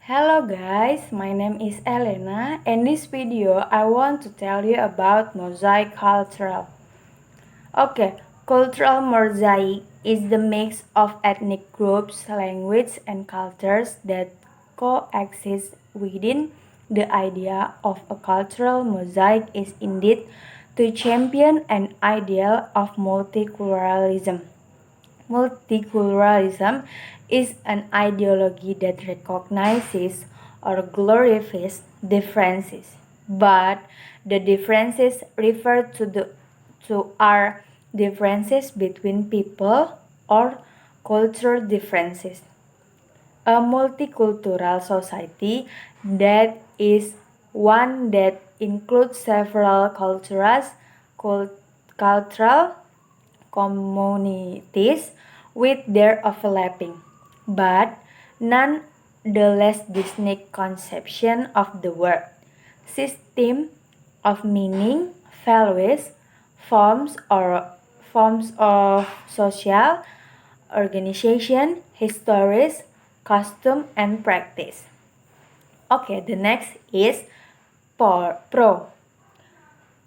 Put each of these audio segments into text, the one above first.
Hello guys, my name is Elena. In this video, I want to tell you about mosaic culture. Okay, cultural mosaic is the mix of ethnic groups, language, and cultures that coexist within. The idea of a cultural mosaic is indeed to champion an ideal of multiculturalism. Multiculturalism is an ideology that recognizes or glorifies differences, but the differences refer to are differences between people or cultural differences. A multicultural society that is one that includes several cultural communities with their overlapping, but nonetheless distinct conception of the world, system of meaning, values, forms of social organization, histories, custom, and practice. Okay, the next is pro.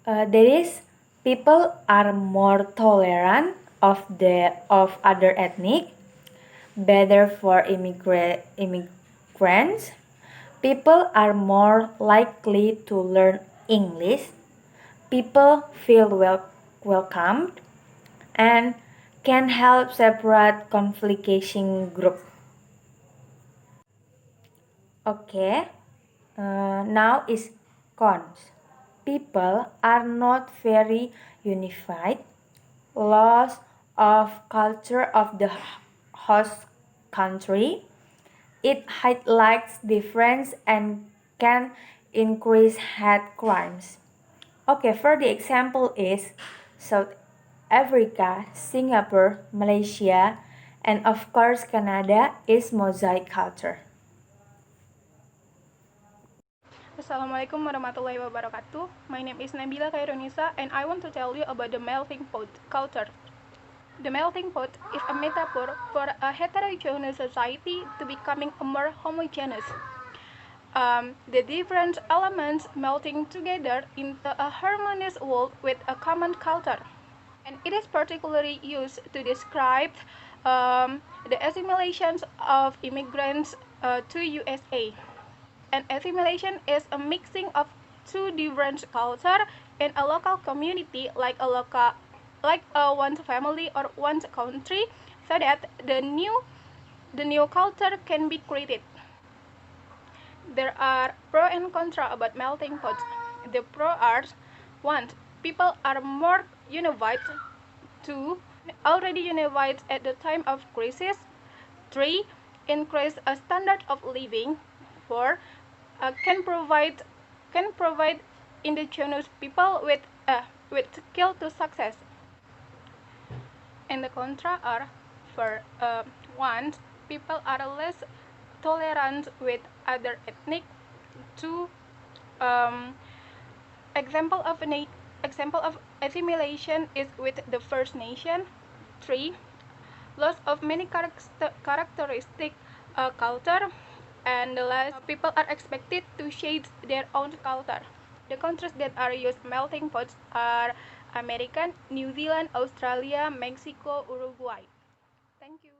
There is people are more tolerant of other ethnic, better for immigrants. People are more likely to learn English. People feel welcomed and can help separate conflicting group. Okay, now is cons. People are not very unified. Loss of culture of the host country. It highlights difference and can increase hate crimes. Okay, for the example is South Africa, Singapore, Malaysia, and of course Canada is mosaic culture. Assalamualaikum warahmatullahi wabarakatuh. My name is Nabila Khairunisa and I want to tell you about the melting pot culture. The melting pot is a metaphor for a heterogeneous society to becoming a more homogeneous. The different elements melting together into a harmonious world with a common culture. And it is particularly used to describe the assimilations of immigrants to USA. An assimilation is a mixing of two different cultures in a local community, like one's family or one's country, so that the new culture can be created. There are pro and contra about melting pots. The pro are: one, people are more unified; two, already unified at the time of crisis; three, increase a standard of living; four, can provide indigenous people with skill to success. And the contra are: for one, people are less tolerant with other ethnic; two, um, example of assimilation is with the First Nation; three, loss of many characteristic culture; and the last, people are expected to shade their own culture. The countries that are used melting pots are American, New Zealand, Australia, Mexico, Uruguay. Thank you.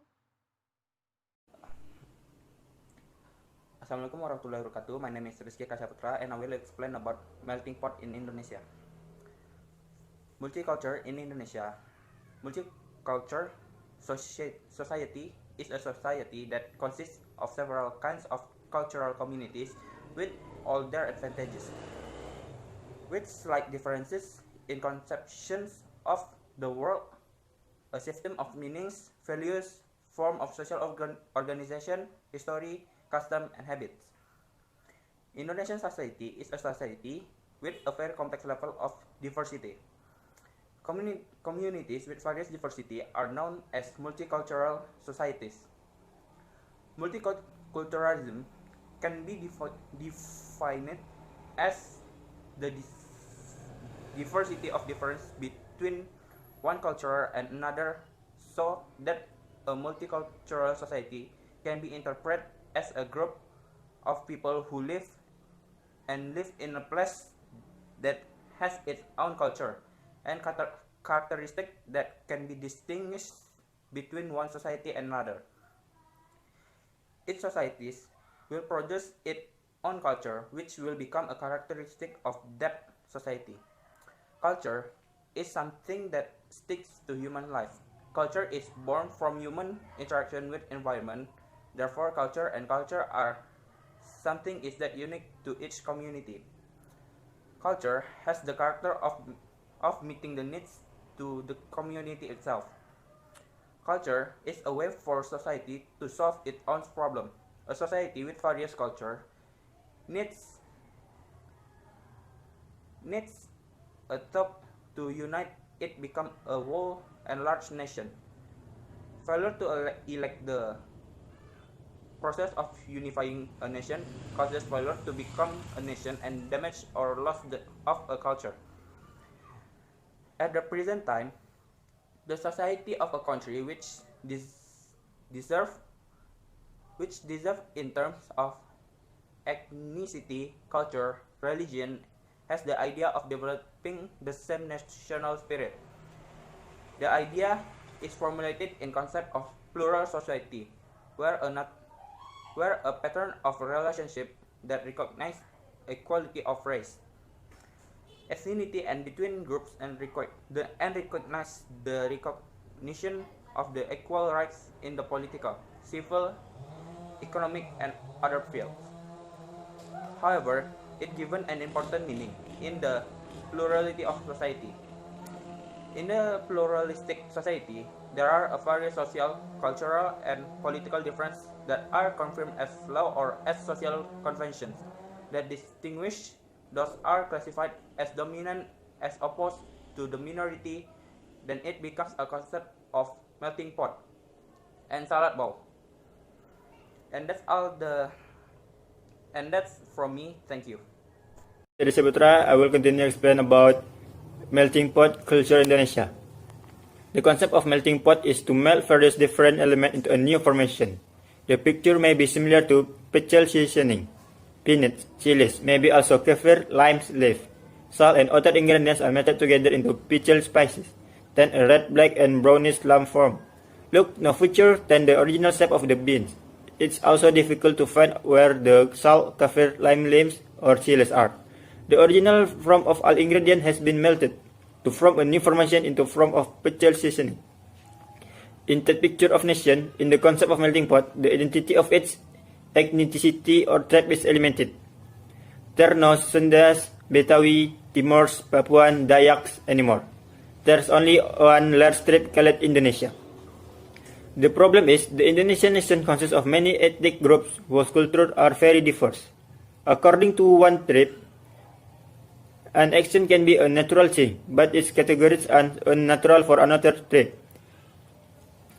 Assalamualaikum warahmatullahi wabarakatuh. My name is Rizky Kasyaputra and I will explain about melting pot in Indonesia. Multicultural in Indonesia. Multicultural society is a society that consists of several kinds of cultural communities with all their advantages, with slight differences in conceptions of the world, a system of meanings, values, form of social organization, history, custom, and habits. Indonesian society is a society with a very complex level of diversity. Communities with various diversity are known as multicultural societies. Multiculturalism can be defined as the diversity of difference between one culture and another, so that a multicultural society can be interpreted as a group of people who live in a place that has its own culture and characteristics that can be distinguished between one society and another. Each society will produce its own culture, which will become a characteristic of that society. Culture is something that sticks to human life. Culture is born from human interaction with environment. Therefore, culture are something is that unique to each community. Culture has the character of meeting the needs to the community itself. Culture is a way for society to solve its own problem. A society with various culture needs a top to unite it become a whole and large nation. Failure to elect the process of unifying a nation causes failure to become a nation and damage or loss of a culture. At the present time, the society of a country deserve in terms of ethnicity, culture, religion, has the idea of developing the same national spirit. The idea is formulated in concept of plural society, where a pattern of relationship that recognize equality of race, ethnicity, and between groups and recognize the recognition of the equal rights in the political, civil, economic, and other fields. However, it given an important meaning in the plurality of society. In a pluralistic society, there are a various social, cultural, and political differences that are confirmed as law or as social conventions that distinguish those are classified as dominant as opposed to the minority. Then it becomes a concept of melting pot and salad bowl. And that's from me. Thank you. Dari Saputra, I will continue to explain about melting pot culture in Indonesia. The concept of melting pot is to melt various different elements into a new formation. The picture may be similar to pecel seasoning, peanuts, chilies, maybe also kefir, lime leaf, salt, and other ingredients are melted together into pecel spices. Then a red, black, and brownish lump form. Look no future than the original shape of the beans. It's also difficult to find where the salt, kefir, lime leaves, or chilies are. The original form of all ingredients has been melted to form a new formation into form of pecel seasoning. In the picture of nation, in the concept of melting pot, the identity of its ethnicity or tribe is eliminated. There are no Sundas, Betawi, Timors, Papuan, Dayaks anymore. There's only one large tribe called Indonesia. The problem is the Indonesian nation consists of many ethnic groups whose cultures are very diverse. According to one tribe, an action can be a natural thing, but it's categorized as unnatural for another tribe.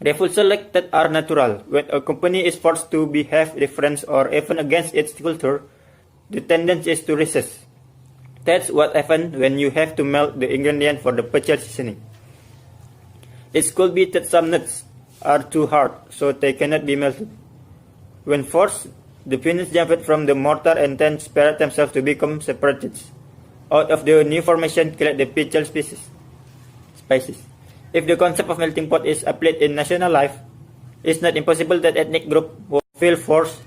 Refusals like that are natural. When a company is forced to behave different or even against its culture, the tendency is to resist. That's what happens when you have to melt the ingredient for the pecel seasoning. It could be that some nuts are too hard, so they cannot be melted. When forced, the peanuts jump from the mortar and then separate themselves to become separated. Out of the new formation collect the pecel spices. If the concept of melting pot is applied in national life, it's not impossible that ethnic group will feel forced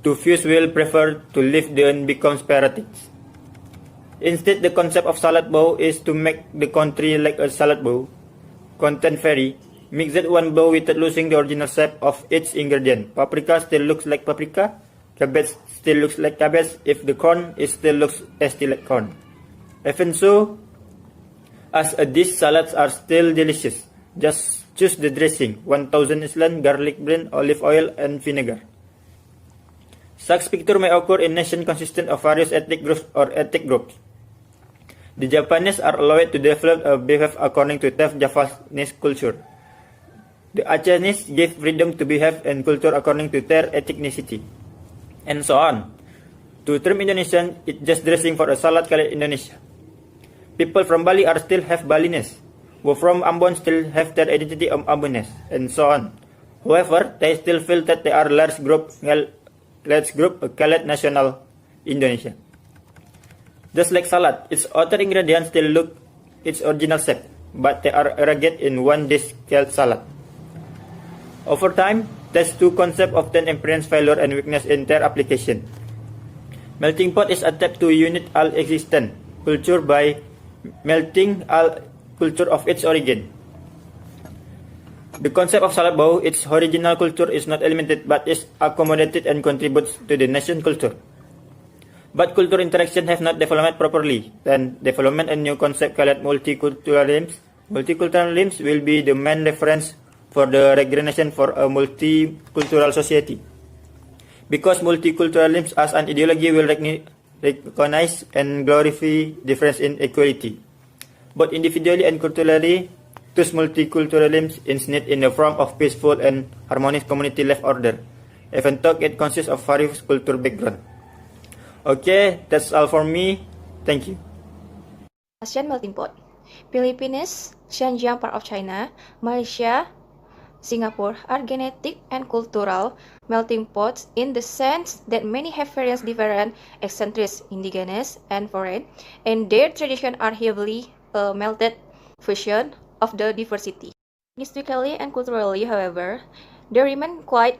to fuse will prefer to leave and become separatists. Instead, the concept of salad bowl is to make the country like a salad bowl, content vary, mix that one bowl without losing the original shape of its ingredient. Paprika still looks like paprika, cabbage still looks like cabbage if the corn still looks tasty like corn. Even so, as a dish, salads are still delicious. Just choose the dressing, 1000 Island, garlic bread, olive oil, and vinegar. Such picture may occur in nations consistent of various ethnic groups or ethnic groups. The Japanese are allowed to develop a behave according to their Javanese culture. The Acehnese give freedom to behave and culture according to their ethnicity, and so on. To term Indonesian, it's just dressing for a salad called Indonesia. People from Bali are still have Balinese, who from Ambon still have their identity of Ambonese, and so on. However, they still feel that they are a large group let's group a Khaled national Indonesia. Just like salad, its outer ingredients still look its original shape, but they are arranged in one dish called salad. Over time, these two concepts often experience failure and weakness in their application. Melting pot is attempt to unite all existent culture by melting all culture of its origin. The concept of salad bowl, its original culture is not eliminated but is accommodated and contributes to the nation culture. But culture interaction have not developed properly, then development a new concept called multiculturalism. Multiculturalism will be the main reference for the recognition for a multicultural society. Because multiculturalism as an ideology will recognize and glorify difference in equality. Both individually and culturally, thus multiculturalism is needed in the form of peaceful and harmonious community life order, even though it consists of various cultural background. Okay, that's all for me. Thank you. ASEAN melting pot. Philippines, Xinjiang part of China, Malaysia, Singapore are genetic and cultural melting pots in the sense that many have various different eccentrics, indigenous and foreign, and their traditions are heavily melted fusion of the diversity. Linguistically and culturally, however, they remain quite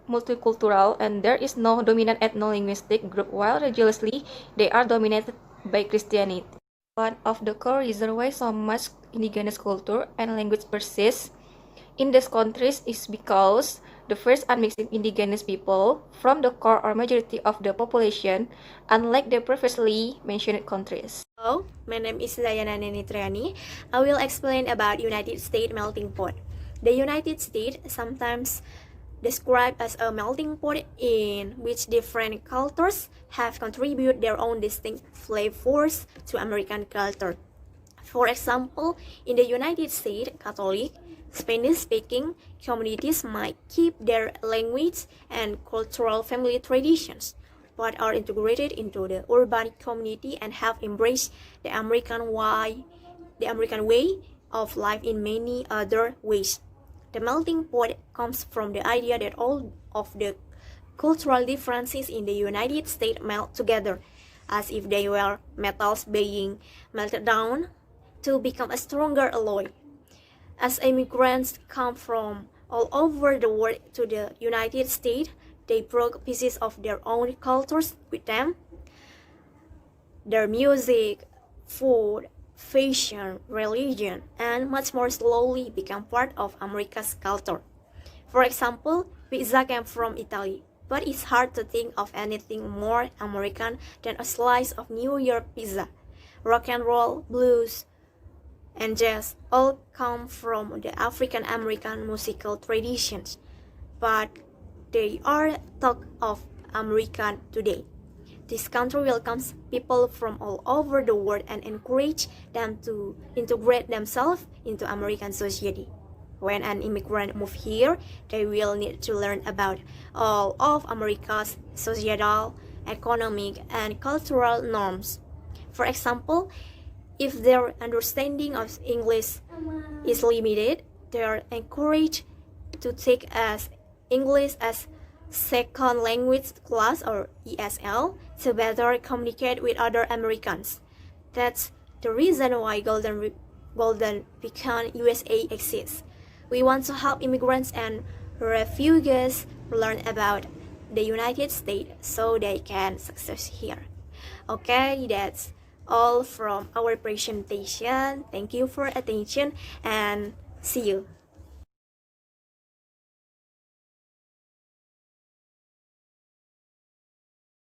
multicultural and there is no dominant ethno-linguistic group, while religiously they are dominated by Christianity. One of the core reasons why so much indigenous culture and language persists in these countries is because the first unmixing indigenous people from the core or majority of the population, unlike the previously mentioned countries. Hello, my name is Dayana Nenitriani. I will explain about United States melting pot. The United States sometimes described as a melting pot in which different cultures have contributed their own distinct flavors to American culture. For example, in the United States, Catholic, Spanish-speaking communities might keep their language and cultural family traditions, but are integrated into the urban community and have embraced the American way of life in many other ways. The melting pot comes from the idea that all of the cultural differences in the United States melt together, as if they were metals being melted down to become a stronger alloy. As immigrants come from all over the world to the United States, they brought pieces of their own cultures with them. Their music, food, fashion, religion, and much more slowly become part of America's culture. For example, pizza came from Italy, but it's hard to think of anything more American than a slice of New York pizza. Rock and roll, blues, and jazz all come from the African American musical traditions, but they are thought of American today. This country welcomes people from all over the world and encourage them to integrate themselves into American society. When an immigrant moves here, they will need to learn about all of America's societal, economic, and cultural norms. For example, if their understanding of English is limited, they are encouraged to take as English as second language class or ESL to better communicate with other Americans. That's the reason why Golden Pecan USA exists. We want to help immigrants and refugees learn about the United States so they can succeed here. Okay, that's all from our presentation. Thank you for attention and see you.